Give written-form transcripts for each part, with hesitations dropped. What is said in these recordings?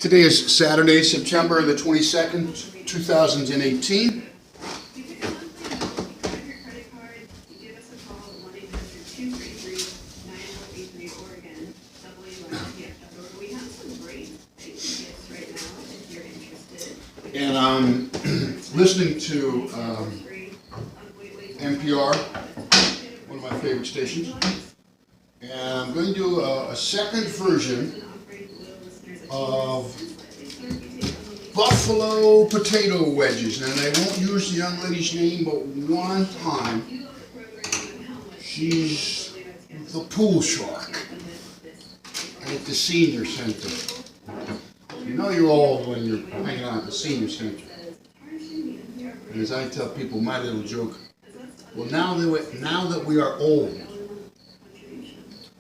Today is Saturday, September the 22nd, 2018. And I'm listening to NPR, one of my favorite stations. And I'm going to do a second version of buffalo potato wedges. And I won't use the young lady's name, but one time she's the pool shark at the senior center. You know you're old when you're hanging out at the senior center. And as I tell people, my little joke, well, now that we are old,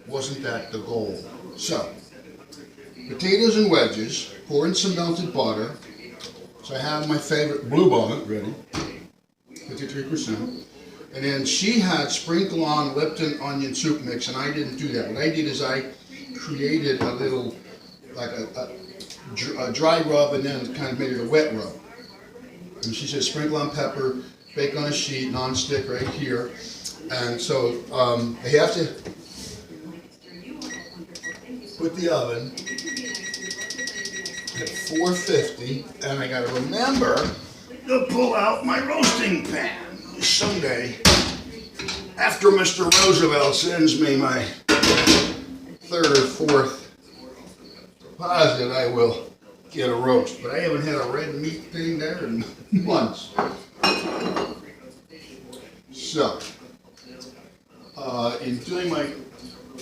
wasn't that the goal? So, potatoes and wedges, pour in some melted butter. So I have my favorite bluebonnet ready, 53%. And then she had sprinkle on Lipton onion soup mix, and I didn't do that. What I did is I created a little, like a dry rub, and then kind of made it a wet rub. And she said sprinkle on pepper, bake on a sheet, non-stick right here. And so I have to put the oven at 450, and I got to remember to pull out my roasting pan. Someday, after Mr. Roosevelt sends me my third or fourth deposit, I will get a roast. But I haven't had a red meat thing there in months. So, in doing my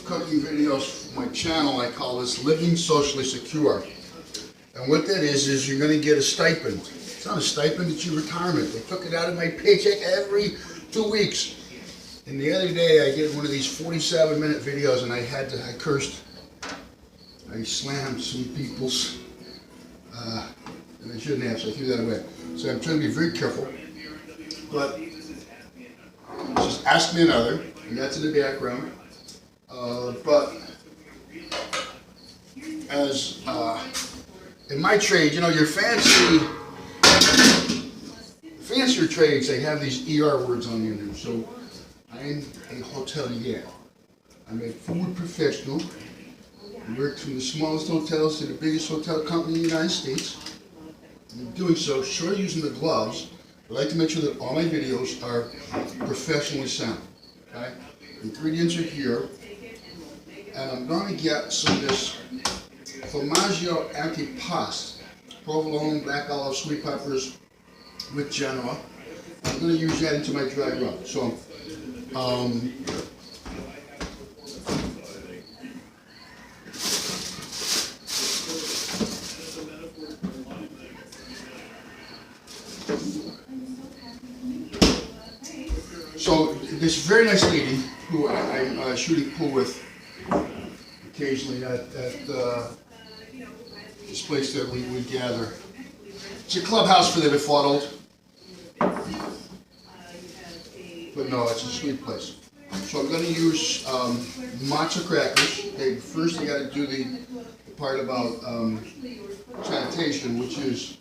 cooking videos for my channel, I call this Living Socially Secure. And what that is you're going to get a stipend. It's not a stipend, it's your retirement. They took it out of my paycheck every 2 weeks. And the other day I did one of these 47-minute videos, and I cursed. I slammed some people's, and I shouldn't have, so I threw that away. So I'm trying to be very careful. But just ask me another, and that's in the background. But as in my trade, you know, your fancier trades, they have these ER words on the end. So I'm a hotelier. I'm a food professional. I work from the smallest hotels to the biggest hotel company in the United States. And in doing so, sure using the gloves, I like to make sure that all my videos are professionally sound. Okay? Ingredients are here. And I'm going to get some of this formaggio antipasto, provolone, black olive, sweet peppers with Genoa. I'm going to use that into my dry rub. So, this very nice lady who I'm shooting pool with occasionally at this place that we gather. It's a clubhouse for the befuddled. But no, it's a sweet place. So I'm going to use matzo crackers. Okay, first I got to do the part about sanitation, which is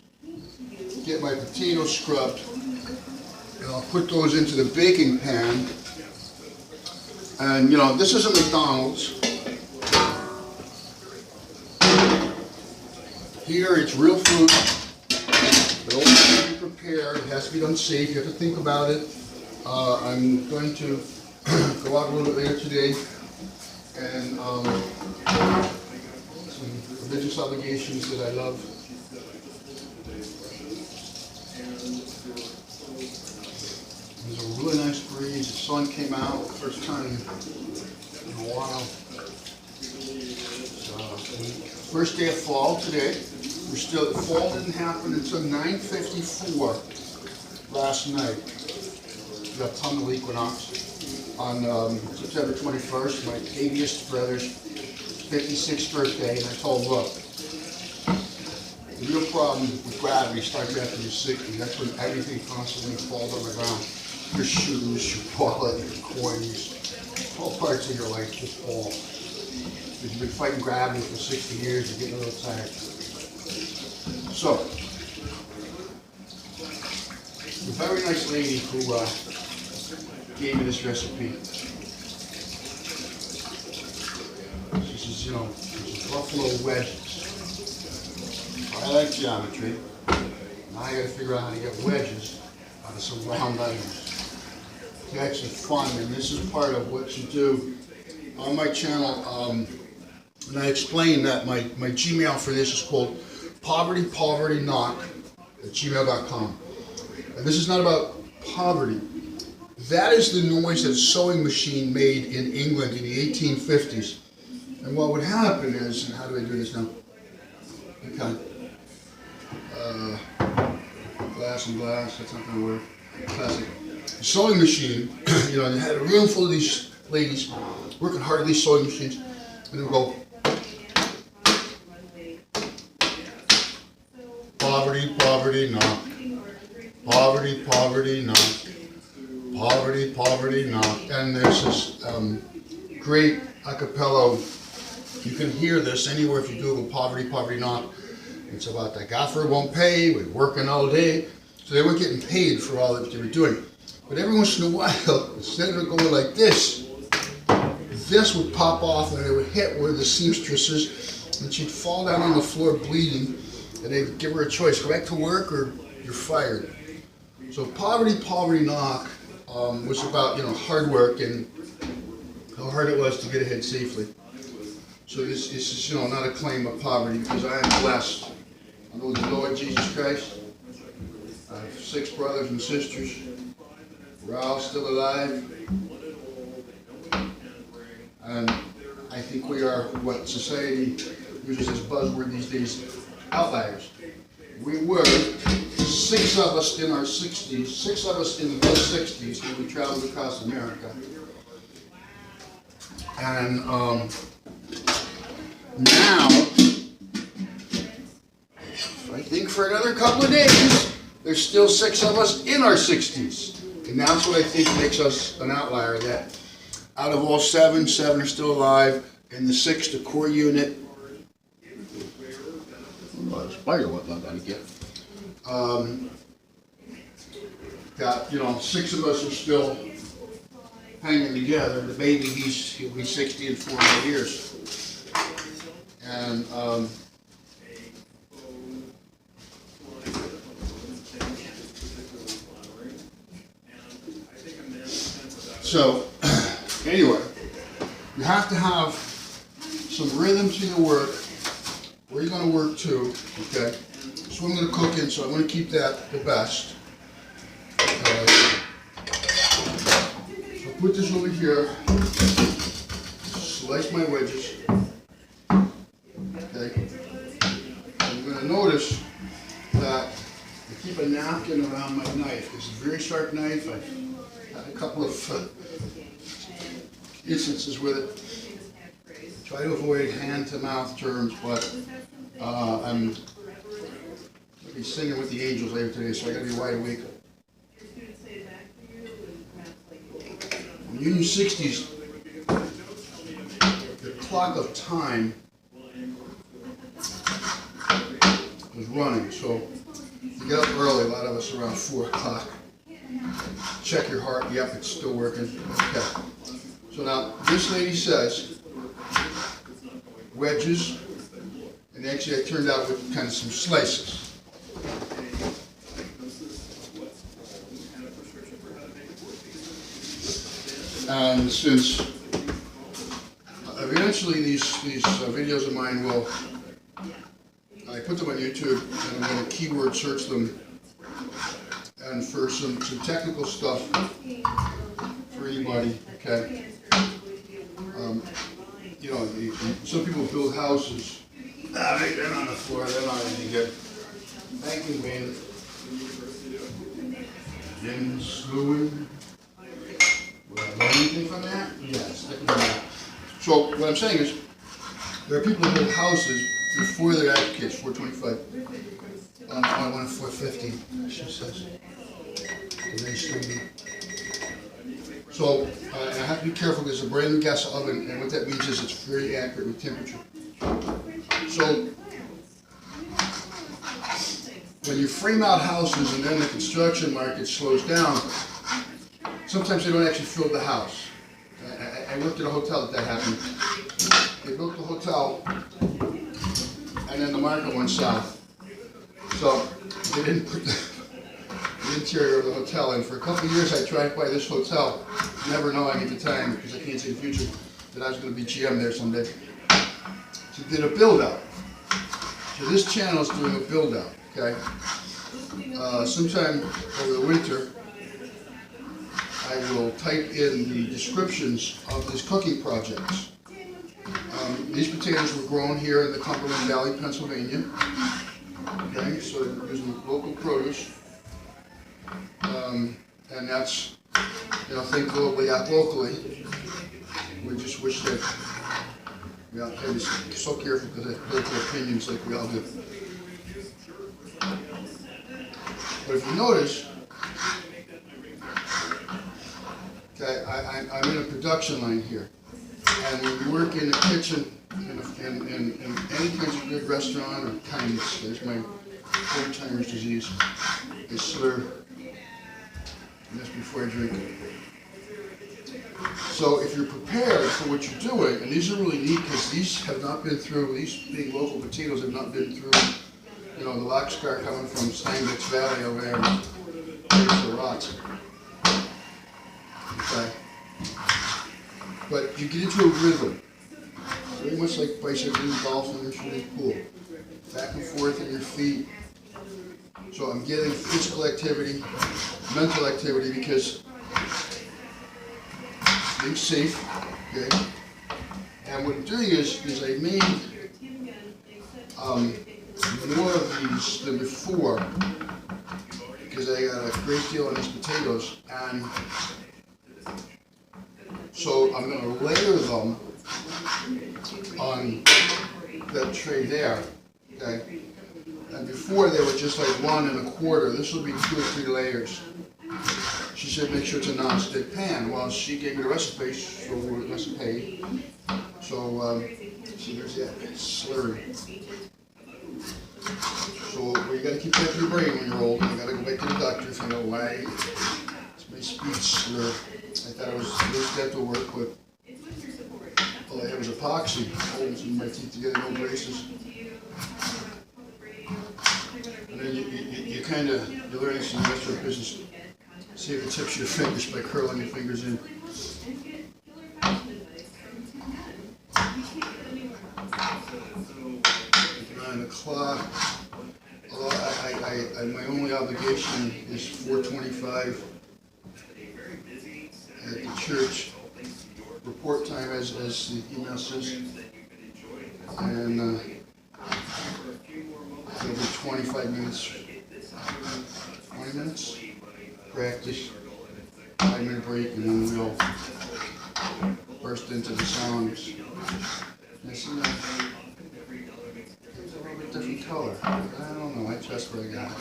get my potatoes scrubbed, and I'll put those into the baking pan. And you know, this isn't McDonald's. Here it's real food. It always has to be prepared. It has to be done safe. You have to think about it. I'm going to go out a little bit later today, and some religious obligations that I love. There's a really nice breeze. The sun came out first time in a while. First day of fall today. Fall didn't happen until 9:54 last night. The autumnal equinox on September 21st, my 80th brother's 56th birthday, and I told him, look, the real problem with gravity starts after you're 60. That's when everything constantly falls on the ground. Your shoes, your wallet, your coins, all parts of your life just fall. If you've been fighting gravity for 60 years, you're getting a little tired. So, a very nice lady who gave me this recipe. This is, you know, buffalo wedges. I like geometry. Now I got to figure out how to get wedges out of some round items. It's actually fun, and this is part of what you do on my channel. And I explained that my Gmail for this is called povertyknock@gmail.com. And this is not about poverty. That is the noise that a sewing machine made in England in the 1850s. And what would happen is, and how do I do this now? Okay. Glass and glass, that's not going to work. Classic. The sewing machine, you know, they had a room full of these ladies working hard at these sewing machines, and they would go, poverty, poverty, knock. Poverty, poverty, knock. Poverty, poverty, knock. And there's this great a cappella. You can hear this anywhere if you Google poverty, poverty, knock. It's about the gaffer won't pay, we're working all day. So they weren't getting paid for all that they were doing. But every once in a while, instead of going like this would pop off and it would hit where the seamstress is, and she'd fall down on the floor bleeding, and they'd give her a choice, go back to work or you're fired. So poverty, poverty, knock was about, you know, hard work and how hard it was to get ahead safely. So this is, you know, not a claim of poverty, because I am blessed. I know the Lord Jesus Christ. I have 6 brothers and sisters. We're all still alive. And I think we are what society uses as buzzword these days, outliers. We were 6 of us in our 60s, 6 of us in the mid-60s when we traveled across America. And now, I think for another couple of days, there's still 6 of us in our 60s. And that's what I think makes us an outlier, that out of all 7 are still alive, and the 6, the core unit. Spider, what not that again? Got, you know, 6 of us are still hanging together. The baby, he'll be 60 in 4 more years. And so, anyway, you have to have some rhythm to your work. Where you're going to work to, okay? So I'm going to cook in, so I'm going to keep that the best. So put this over here. Slice my wedges. Okay. I'm going to notice that I keep a napkin around my knife. It's a very sharp knife. I've had a couple of instances with it. Try to avoid hand-to-mouth terms, but I'm going to be singing with the angels later today, so I got to be wide awake. In the Union 60s, the clock of time was running, so you get up early, a lot of us around 4 o'clock. Check your heart, yep, it's still working. Okay. So now, this lady says, wedges, and actually I turned out with kind of some slices. And since eventually these videos of mine will, I put them on YouTube and I'm going to keyword search them, and for some technical stuff for anybody, okay? You know, some people build houses. They're on the floor. They're not any good. Thank you, man. Jim Slewin. Will I learn anything from that? Yes. So what I'm saying is, there are people who build houses before they're actual kids. 425. I want a 450. She says. And they still do. So I have to be careful because it's a brand new gas oven, and what that means is it's very accurate with temperature. So frame out houses and then the construction market slows down, sometimes they don't actually fill the house. I worked at a hotel that happened. They built the hotel and then the market went south. So they didn't put the interior of the hotel in. For a couple of years I tried by this hotel, never knowing at the time, because I can't see the future, that I was going to be GM there someday. So did a build out. So this channel is doing a build out, okay? Sometime over the winter, I will type in the descriptions of these cooking projects. These potatoes were grown here in the Cumberland Valley, Pennsylvania. Okay, so they're using local produce. And that's, think globally, act locally. We just wish that, I was so careful because I have political opinions like we all do. But if you notice, okay, I'm in a production line here. And when you work in the kitchen, in any kinds of good restaurant or kindness, there's my old-timer's disease, I slur, and that's before I drink it. So if you're prepared for what you're doing, and these are really neat because these have not been through, these big local potatoes have not been through, the Lockscar coming from Steinbeck's Valley over there, there's the rots. Okay. But you get into a rhythm, very much like bicycling, golfing, or shooting pool. Back and forth at your feet. So I'm getting physical activity, mental activity, because being safe, okay? And what I'm doing is I made more of these than before, because I got a great deal on these potatoes, and so I'm going to layer them on that tray there, okay? And before they were just like 1 1/4. This will be 2 or 3 layers. She said make sure it's a non-stick pan. Well, she gave me the recipe, so see, there's that slurry. So you got to keep that in your brain when you're old. You got to go back to the doctor if you know why. It's my speech slur. I thought it was loose dental work, but all I had was epoxy holding my teeth together, no braces. And then you kind of, you learn this in the restaurant business. Save the tips of your fingers by curling your fingers in. 9 o'clock. My only obligation is 4:25 at the church. Report time as the email says. And it'll be 25 minutes. 20 minutes? Practice, 5-minute break, and then we'll burst into the songs. Now, see, it's a little bit different color. I don't know, I trust what I got.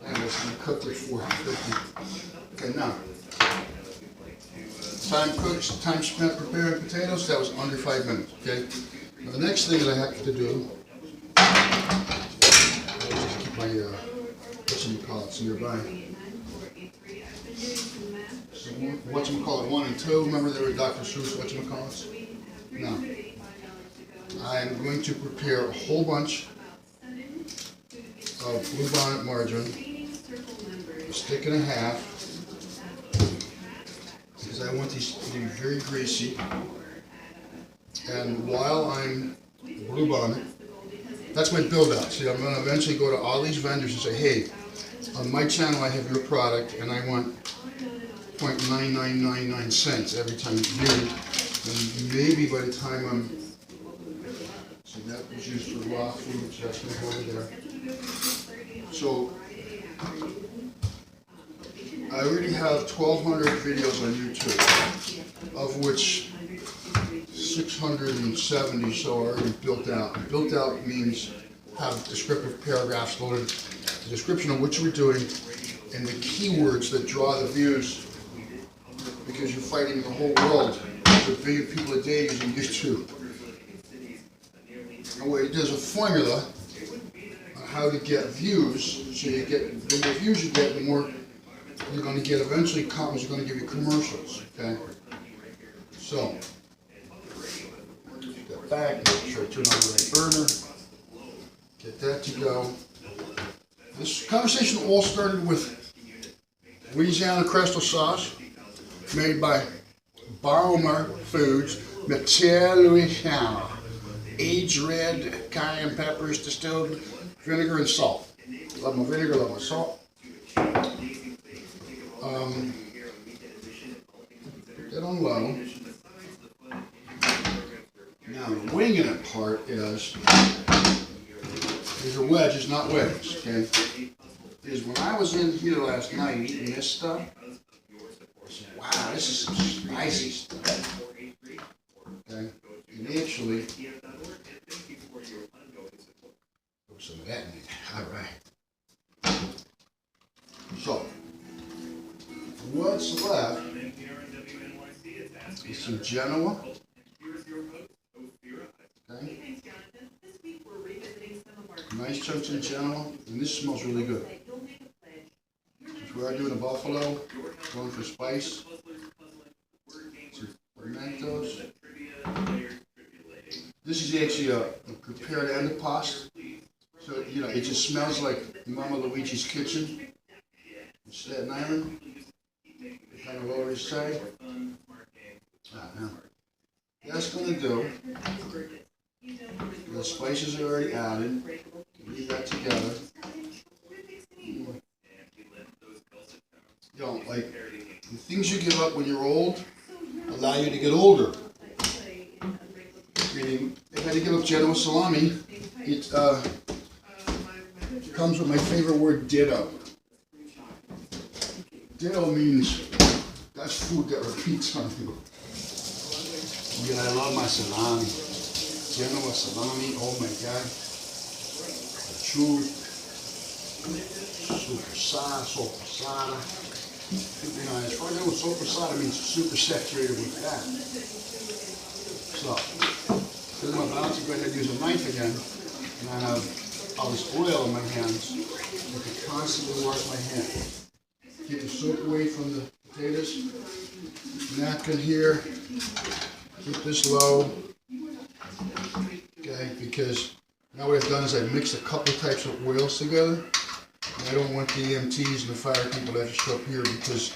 Anyways, I'm gonna cook it for 50. Okay, now, time cooked, time spent preparing potatoes, that was under 5 minutes, okay? Now, the next thing that I have to do, I'll just keep my, whatchamacallits nearby. So whatchamacallit 1 and 2, remember they were Dr. Seuss whatchamacallits? No. I'm going to prepare a whole bunch of bluebonnet margarine, a stick and a half, because I want these to be very greasy. And while I'm bluebonnet, that's my build out. See, I'm going to eventually go to all these vendors and say, hey, on my channel I have your product and I want 0.9999 cents every time it's made. And maybe by the time I'm, so that was used for raw food, so that's going to go over there. So I already have 1,200 videos on YouTube, of which 670 so are already built out. Built out means have descriptive paragraphs loaded, the description of what you were doing, and the keywords that draw the views, because you're fighting the whole world. There's a billion people a day using YouTube. Anyway, there's a formula on how to get views. So you get, the more views you get, the more you're going to get. Eventually, companies are going to give you commercials. Okay. So get back. Make sure I turn on the right burner. Get that to go. This conversation all started with Louisiana Crystal sauce made by Balmer Foods, Matière Louisiana. Aged red cayenne peppers, distilled vinegar and salt. Love my vinegar, love my salt. Put that on low. Now the winging it part is, these are wedges, not wings, okay? Is when I was in here last night eating this stuff, I said, wow, this is some spicy stuff. Okay? And actually, put some of that in there. All right. So, what's left is some Genoa. Okay. Nice chunks of Genoa, and this smells really good. If we are doing a buffalo, going for spice, some pimentos. This is actually a prepared antipasto, so you know it just smells like Mama Luigi's kitchen in Staten Island. Kind of Lower East Side. Now, that's going to do. The spices are already added. Leave that together. You know, like the things you give up when you're old allow you to get older. Meaning, if I had to give up Genoa salami, it comes with my favorite word, ditto. Ditto means that's food that repeats on you. Yeah, I love my salami. Genoa salami, oh my god. The truth. Sopressata. You know, as far as I know, sopressata means super saturated with fat. So, because I'm about to go ahead and use a knife again, and I have all this oil in my hands, I can constantly wash my hands. Keep the soap away from the potatoes. Napkin here. Keep this low. Okay, because now what I've done is I've mixed a couple types of oils together. And I don't want the EMTs and the fire people to have to show up here because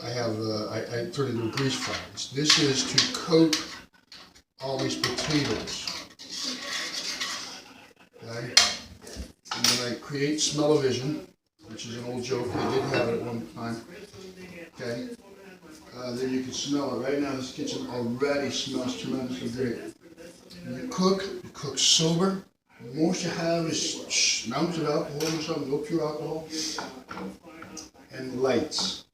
I have I turn into a grease fire. This is to coat all these potatoes. Okay, and then I create smell-o-vision, which is an old joke. I did have it at one time. Okay, then you can smell it. Right now, this kitchen already smells tremendously great. When you cook sober. Most you have is mounted alcohol or something, no pure alcohol, and lights.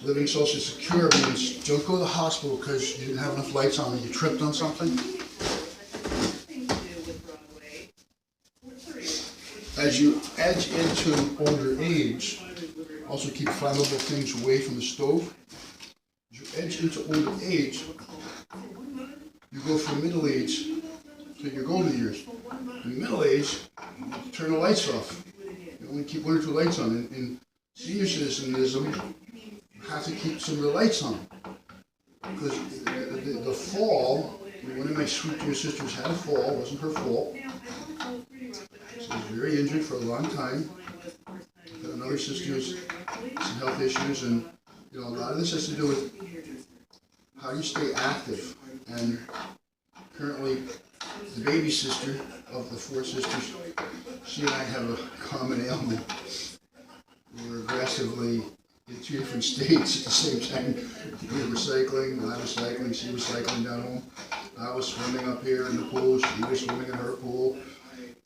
Living social secure means don't go to the hospital because you didn't have enough lights on and you tripped on something. As you edge into older age, also keep flammable things away from the stove. As you edge into older age, you go from middle age to your golden years. In middle age, you turn the lights off. You only keep one or two lights on. In senior citizenism, you have to keep some of the lights on. Because the fall, one of my sweet dear sisters had a fall, it wasn't her fault. She was very injured for a long time. Another sister has some health issues, and you know a lot of this has to do with how you stay active. And currently, the baby sister of the four sisters, she and I have a common ailment. We're aggressively in two different states at the same time. We were cycling, I was cycling, she was cycling down home. I was swimming up here in the pool, she was swimming in her pool.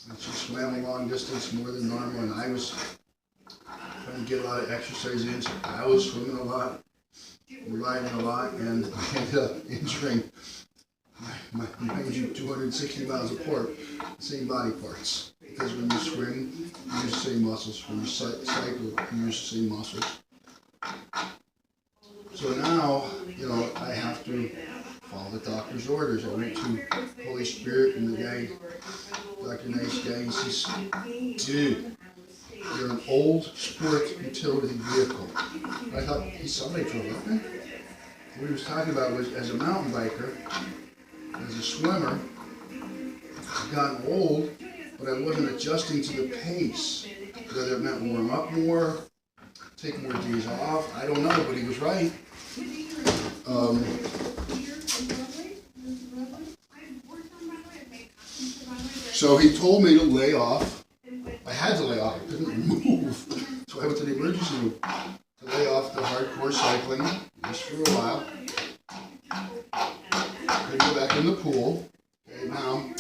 And she swam a long distance more than normal, and I was trying to get a lot of exercise in, so I was swimming a lot, riding a lot, and I ended up injuring my 260 miles apart, same body parts. Because when you swim, you use the same muscles. When you cycle, you use the same muscles. So now, you know, I have to follow the doctor's orders. I went to Holy Spirit and the guy, Dr. Nice Guy, he says, dude, you're an old sport utility vehicle. I thought, he's somebody for a living? What he was talking about was, as a mountain biker, as a swimmer, I've gotten old, but I wasn't adjusting to the pace. Whether it meant warm up more, take more days off, I don't know, but he was right. So he told me to lay off. I had to lay off, I couldn't move. So I went to the emergency room to lay off the hardcore cycling, just for a while. Couldn't go back in the pool. Okay, now,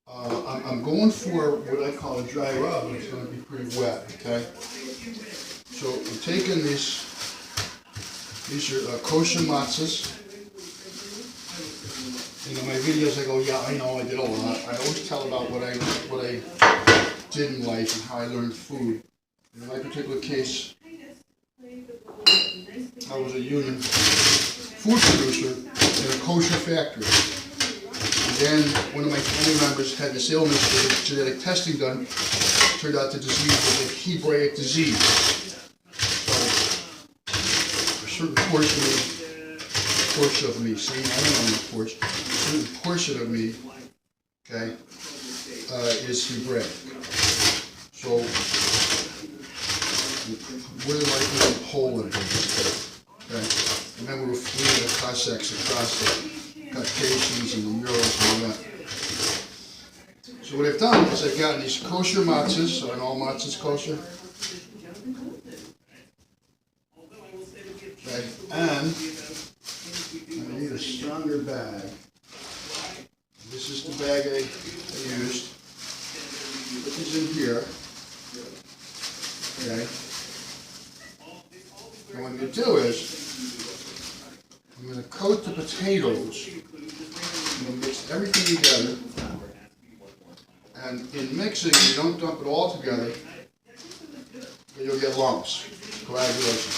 I'm going for what I call a dry rub, it's going to be pretty wet, okay? So I'm taking these are kosher matzahs. You know, my videos I go, yeah, I know, I did a lot. I always tell about what I did in life and how I learned food. In my particular case, I was a union food producer in a kosher factory. And then one of my family members had this illness, with genetic testing done. Turned out the disease was a Hebraic disease. So a certain portion of me, saying I don't know the portion, a certain portion of me, okay, is Hebraic. So we're like in Poland, okay, and then we were fleeing the Cossacks across the Caucasians and the Urals and all that. So what I've done is I've gotten these kosher matzahs, so I know all matzahs kosher. Okay, and I need a stronger bag. This is the bag I used. Put these in here. Okay. And what I'm going to do is I'm going to coat the potatoes. I'm going to mix everything together. And in mixing, you don't dump it all together, or you'll get lumps, coagulation.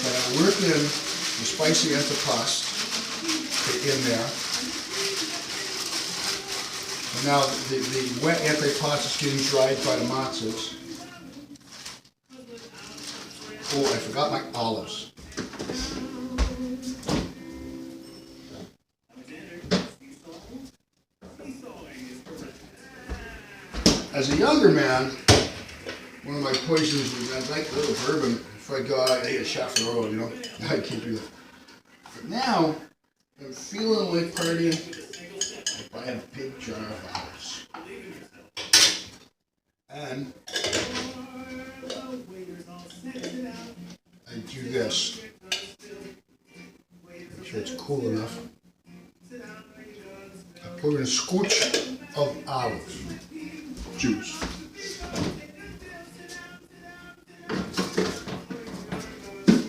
And I work in the spicy antipasto in there. And now the wet antipasto is getting dried by the matzahs. Oh, I forgot my olives. As a younger man, one of my poisons was I'd like a little bourbon before I go out. I ate a shot for the road, you know. I can't do that. But now, I'm feeling like partying. I buy a big jar of olives. And I do this. Make sure it's cool enough. I pour in a scooch of olive juice.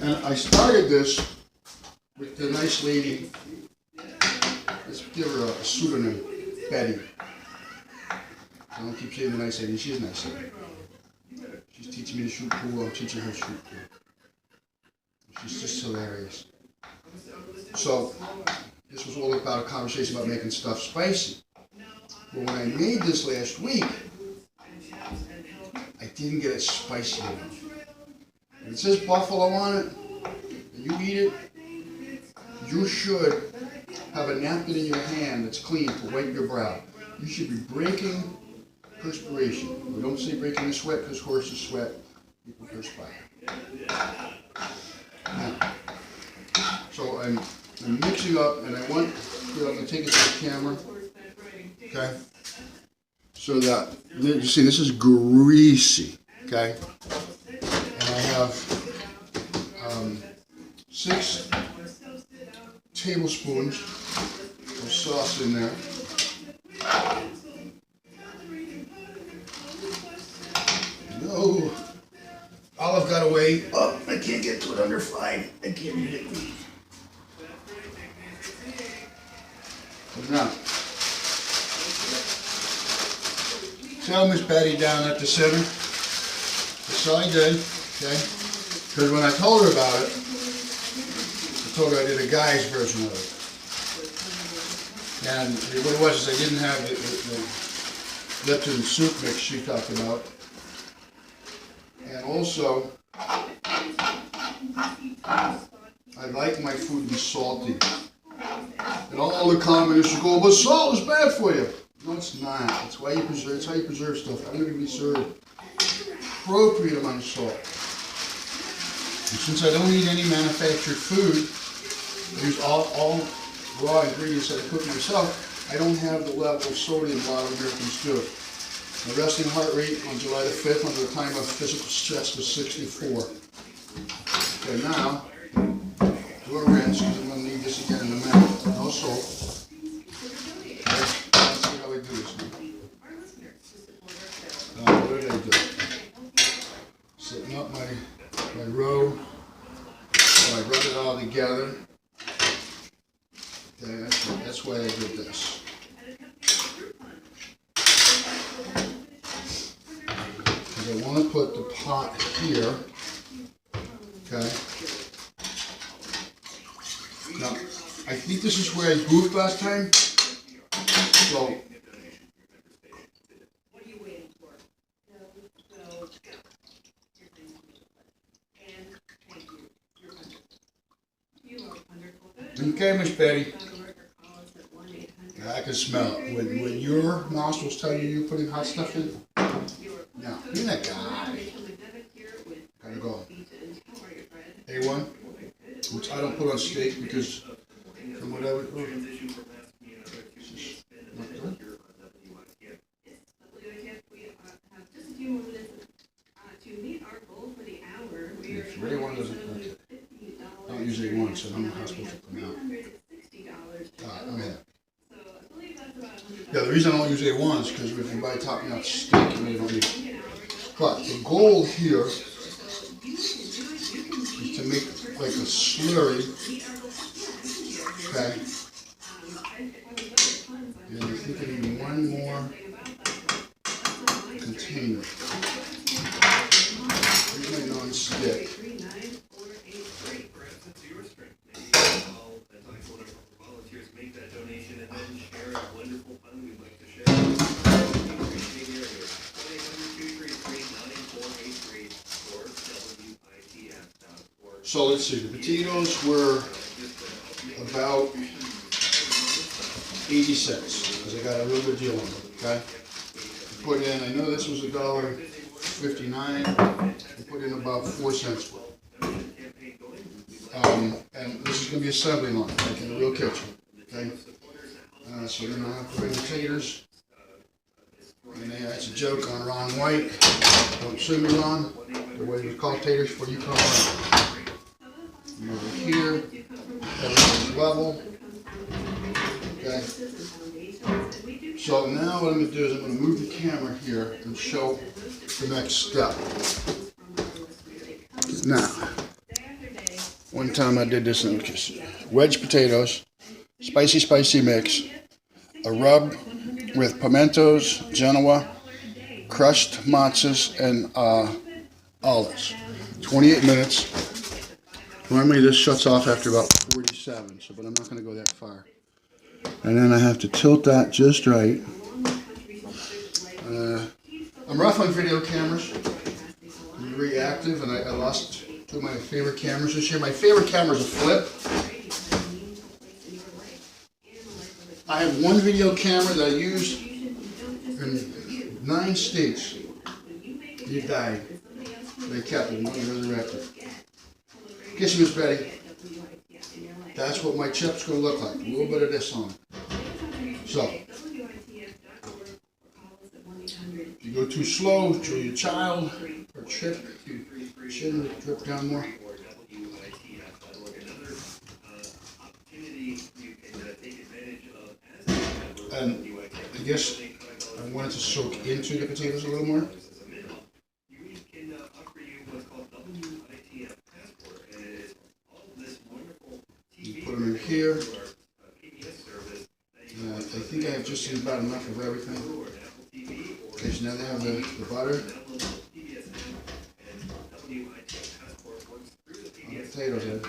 And I started this with the nice lady. Let's give her a pseudonym, Betty. I don't keep saying the nice lady, she's a nice lady. She's teaching me to shoot pool, I'm teaching her to shoot pool. She's just hilarious. So, this was all about a conversation about making stuff spicy. But when I made this last week, I didn't get it spicy enough. If it says buffalo on it, and you eat it, you should have a napkin in your hand that's clean to wipe your brow. You should be breaking perspiration. We don't say breaking the sweat because horses sweat, people perspire. Now, so I'm mixing up, and I'm going to take it to the camera, okay? So that, you see, this is greasy, okay? And I have 6 tablespoons of sauce in there. No, olive got away. Oh, I can't get to it under 5. I can't eat it. Now, see how Miss Betty down at the center? That's all I did, okay? Because when I told her about it, I told her I did a guy's version of it. And what it was is I didn't have the Lipton soup mix she talked about. And also, I like my food to be salty. And all the commenters go, but salt is bad for you. No, it's not. That's why you preserve. That's how you preserve stuff. I'm going to preserve appropriate amount of salt. And since I don't eat any manufactured food, I use all raw ingredients that I cook myself, I don't have the level of sodium a lot of Americans do. My resting heart rate on July the 5th under the time of physical stress was 64. Okay, now, do a rinse, because I'm going to need this again in a minute. No salt. Okay, let's see how I do this now. What did I do? Setting up my row. So I rub it all together. Okay, that's why I did this. Because I want to put the pot here. Okay. Now, I think this is where I goofed last time. So, okay, Miss Betty. I can smell it. When your nostrils tell you you're putting hot stuff in, no, you're that guy. Gotta go. A1, which I don't put on steak because from what I would. If A1 doesn't cook it, I don't use A1, so I don't know how it's supposed to come out. I'm in. Yeah, the reason I don't use A1 is because if you buy top-notch steak, you really don't need it. But the goal here is to make like a slurry, okay? And I think I need one more container. Here's my non-stick. So let's see, the potatoes were about 80 cents, because I got a real good deal on them, okay? Put in, I know this was $1.59, I put in about 4 cents worth. And this is going to be assembly line, like in a real kitchen, okay? So then I'll have to put in potatoes. And that's a joke on Ron White. Don't sue me, Ron. The way we call taters before you come around. And over here, everything's level. Okay. So now what I'm going to do is I'm going to move the camera here and show the next step. Now, one time I did this and just wedge potatoes, spicy mix, a rub with pimentos, Genoa, crushed matzahs, and olives. 28 minutes. Normally this shuts off after about 47, but I'm not going to go that far. And then I have to tilt that just right. I'm rough on video cameras. I'm very active, and I lost two of my favorite cameras this year. My favorite camera is a flip. I have one video camera that I used in 9 states. It died. They kept it, one resurrected. Kiss you, Miss Betty. That's what my chip's going to look like. A little bit of this on it. So, if you go too slow, show your child or chip, you shouldn't drip down more. And I guess I wanted to soak into the potatoes a little more. You put them in here. I think I have just about enough of everything. Okay, so now they have the butter. And the potatoes in.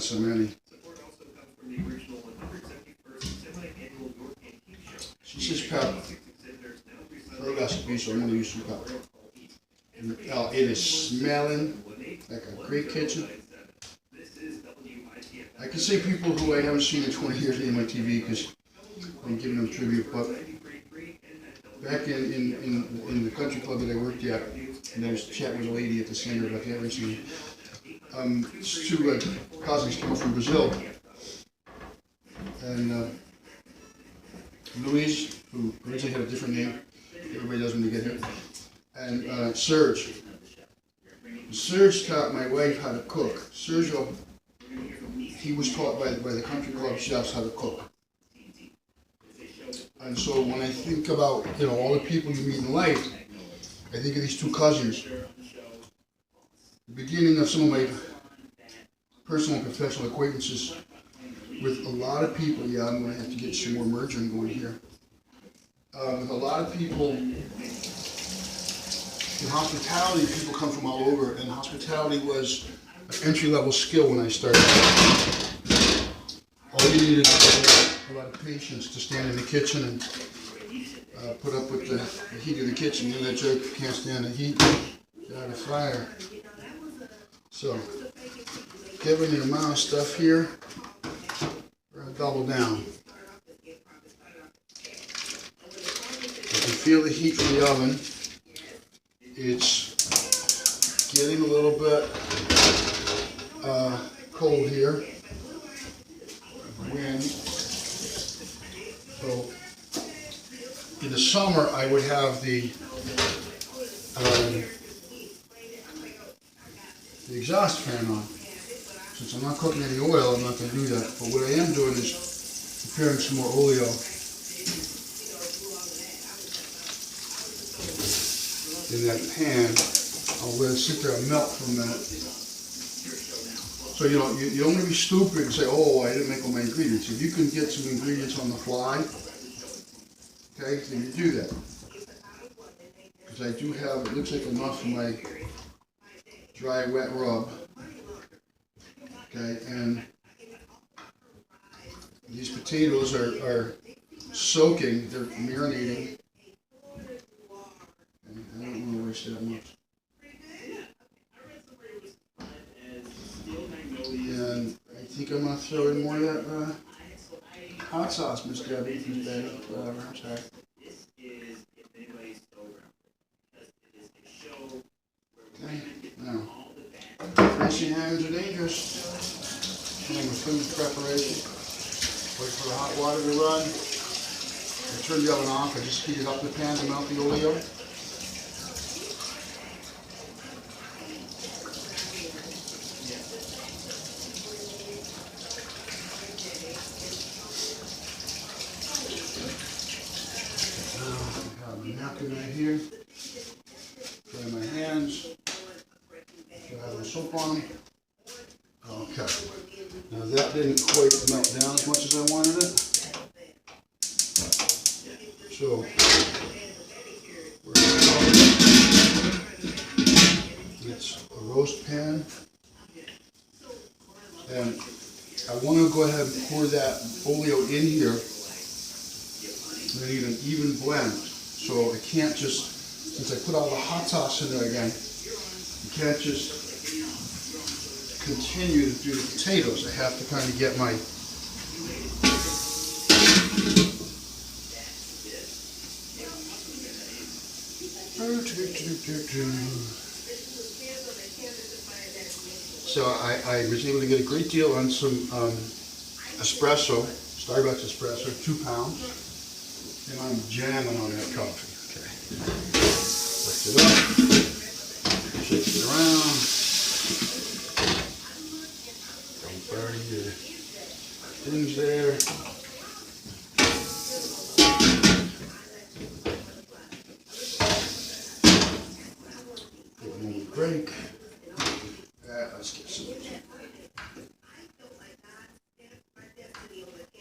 so many. She says pepper. Her recipe, so I'm going to use some pepper. Oh, it is smelling like a great kitchen. I can see people who I haven't seen in 20 years on my TV because I'm giving them tribute, but back in the country club that I worked at, and I was chatting with a lady at the center about the haven't seen. Two cousins came from Brazil, and Luis, who originally had a different name, everybody does when they get here, and Serge. Serge taught my wife how to cook. Sergio, he was taught by the country club chefs how to cook. And so when I think about, all the people you meet in life, I think of these two cousins. The beginning of some of my personal and professional acquaintances with a lot of people. Yeah, I'm going to have to get some more merging going here. With a lot of people in hospitality, people come from all over, and hospitality was an entry-level skill when I started. All you needed was a lot of patience to stand in the kitchen and put up with the heat of the kitchen. You know that joke, you can't stand the heat, get out of fire. So, given the amount of stuff here, we're going to double down. You can feel the heat from the oven. It's getting a little bit cold here. Wind. So, in the summer, I would have the exhaust fan on. Since I'm not cooking any oil, I'm not going to do that. But what I am doing is preparing some more oleo. In that pan, I'll let it sit there and melt for a minute. So you don't want to be stupid and say, oh, I didn't make all my ingredients. If you can get some ingredients on the fly, okay, then you do that. Because I do have, it looks like enough for my dry wet rub. Okay, and these potatoes are soaking, they're marinating. And I don't want to waste that much. And I think I'm going to throw in more of that hot sauce, Miss Debbie, Miss Betty, whatever, I'm sorry. Okay, now, greasy hands are dangerous. And with food preparation, wait for the hot water to run. I turn the oven off, I just heat it up in the pan to melt the oleo. Napkin right here. Dry my hands. Should have a soap on them. Okay. Now that didn't quite melt down as much as I wanted it. So it's a roast pan. And I want to go ahead and pour that oleo in here. I need an even blend. So I can't just, since I put all the hot sauce in there again, you can't just continue to do the potatoes. I have to kind of get my So I was able to get a great deal on some espresso, Starbucks espresso, 2 pounds. And I'm jamming on that coffee. Okay. Lift it up. Shake it around. Don't burn your things there. Give it a little break. Let's get some.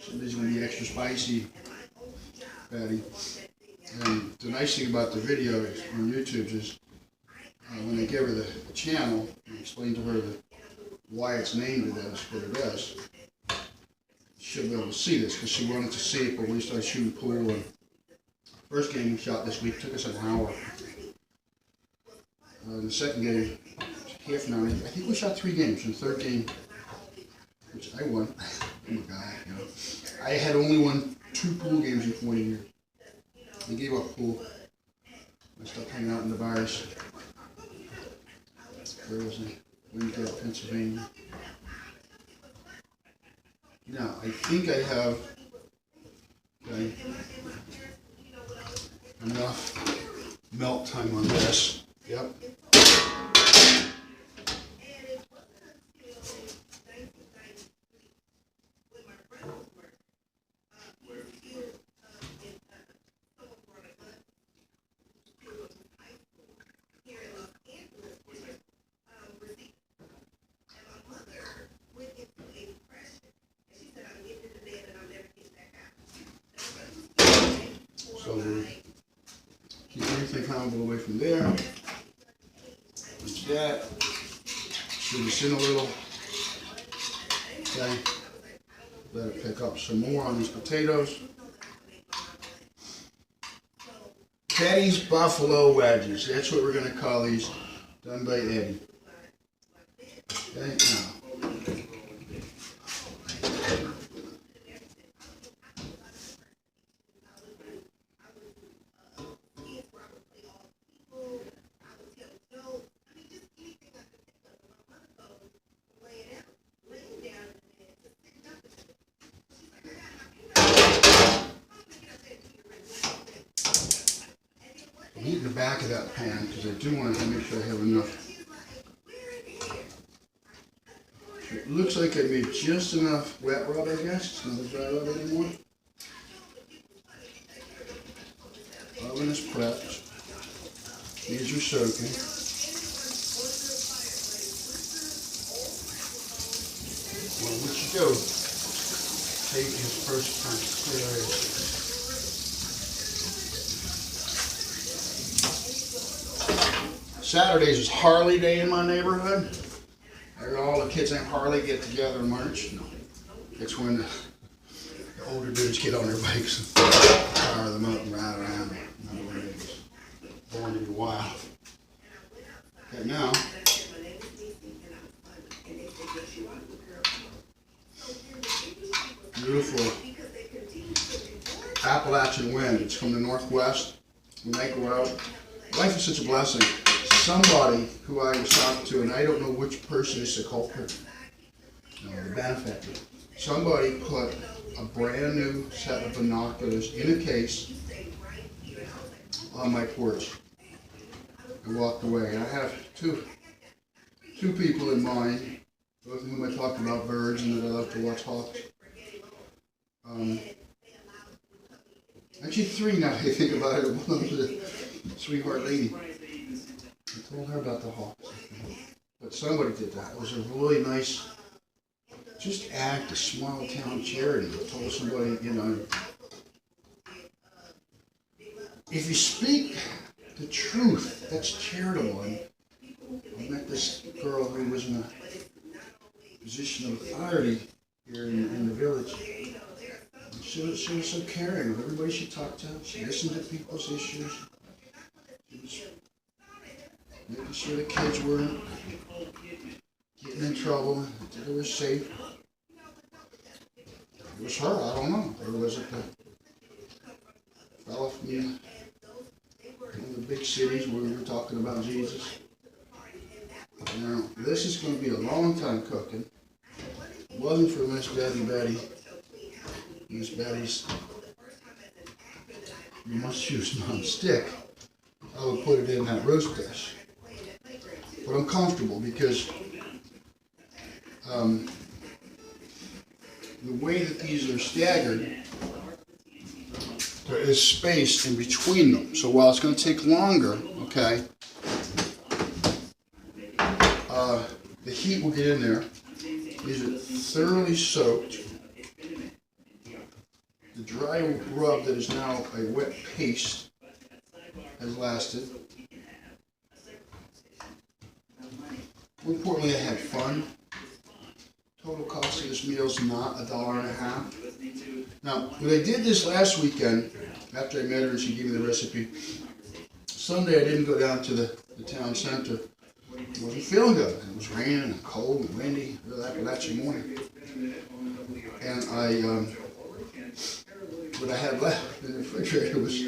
Somebody's going to be extra spicy. Patty. And the nice thing about the video on YouTube is when I gave her the channel and explained to her why it's named it as what it is. She'll be able to see this because she wanted to see it, but we started shooting pool. And first game we shot this week took us an hour. The second game, half an hour. I think we shot 3 games. And the third game, which I won. Oh my God, you know. I had only won 2 pool games in 20 years. I gave up pool. I stopped hanging out in the bars. Where was I? Wingate, Pennsylvania. Now, I think I have enough melt time on this. Yep. So we keep everything kind of away from there. Like that. Stir this in a little. Okay. Let it pick up some more on these potatoes. Teddy's Buffalo Wedges. That's what we're going to call these. Done by Eddie. Okay, now. I'm heating the back of that pan because I do want to make sure I have enough. It looks like I made just enough wet rub, I guess. It's not a dry rub anymore. Oven is prepped. These are soaking. Well, what you do, take his first time to clear it. Saturdays is Harley Day in my neighborhood. All the kids named Harley get together in March. It's when the older dudes get on their bikes and fire them up and ride around. Born to be wild. Okay, now beautiful Appalachian wind. It's from the northwest. When I go out, life is such a blessing. Somebody who I was talking to, and I don't know which person is the culprit, the benefactor. Somebody put a brand new set of binoculars in a case on my porch. I walked away. I have two people in mind, both of whom I talked about birds and that I love to watch hawks. Actually 3 now that I think about it. One of them was a sweetheart lady. I told her about the hawks. But somebody did that. It was a really nice, just act of small town charity. I told somebody, you know, if you speak the truth, that's charitable. And I met this girl who was in a position of authority here in the village. And she was so caring of everybody she talked to. She listened to people's issues. She was making sure the kids weren't getting in trouble, that they were safe. It was her, I don't know. Or was it the fellow from one of the big cities where we were talking about Jesus? Now, this is going to be a long time cooking. It wasn't for Miss Betty. Miss Betty's, you must use non-stick. I would put it in that roast dish. But I'm comfortable because the way that these are staggered, there is space in between them. So while it's going to take longer, okay, the heat will get in there. These are thoroughly soaked. The dry rub that is now a wet paste has lasted. More importantly, I had fun. Total cost of this meal is not $1.50. Now, when I did this last weekend, after I met her and she gave me the recipe, Sunday I didn't go down to the town center. I wasn't feeling good. It was raining and cold and windy, real Appalachian morning. And what I had left in the refrigerator was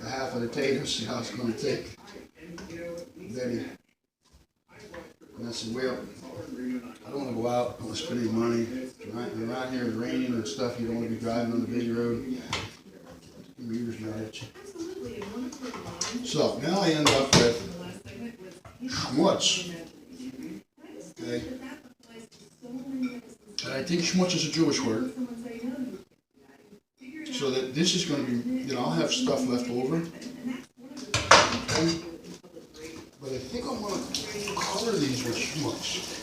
a half of the potatoes I was going to take Betty. And I said, well, I don't want to go out, I don't want to spend any money. Around here it's raining and stuff, you don't want to be driving on the big road. The meter's not at you. So now I end up with schmutz. Okay. And I think schmutz is a Jewish word. So that this is going to be, I'll have stuff left over. But I think I'm going to color these with schmutz.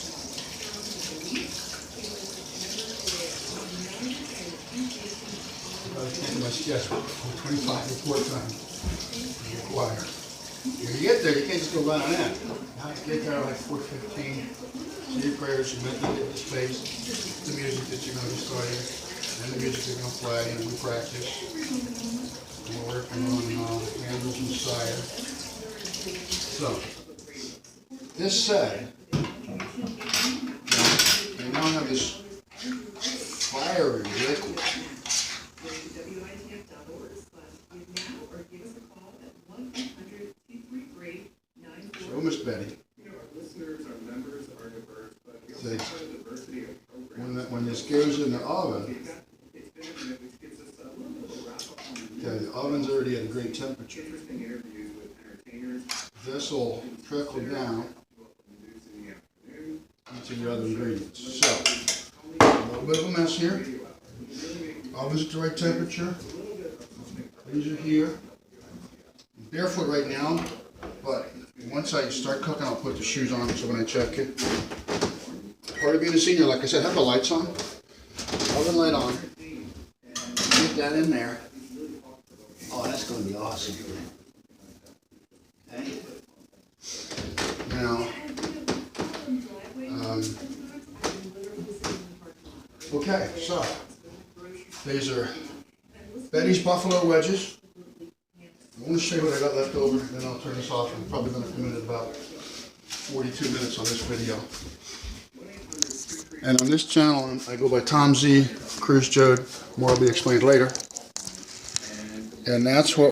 I came to my sketchbook for 25 report time required. When you get there, you can't just go right on in. You get there like 4:15, say your prayers, you get the space, the music that you're going to be starting, and the music you're going to play, and we practice. And we're working on Handles and Sire. So, this said, I now have this fiery liquid. So, Miss Betty, say, when this goes in the oven, okay, the oven's already at a great temperature. This will trickle down into the other ingredients. So, a little bit of a mess here. Oven's at the right temperature. These are here. I'm barefoot right now, but once I start cooking, I'll put the shoes on so when I check it. Part of being a senior, like I said, have the lights on. Oven light on. Get that in there. Oh, that's going to be awesome. Okay. Now, okay, so these are Betty's buffalo wedges. I want to show you what I got left over, then I'll turn this off. I'm probably going to come in at about 42 minutes on this video. And on this channel, I go by Tom Z, Cruise Joad. More will be explained later. And that's what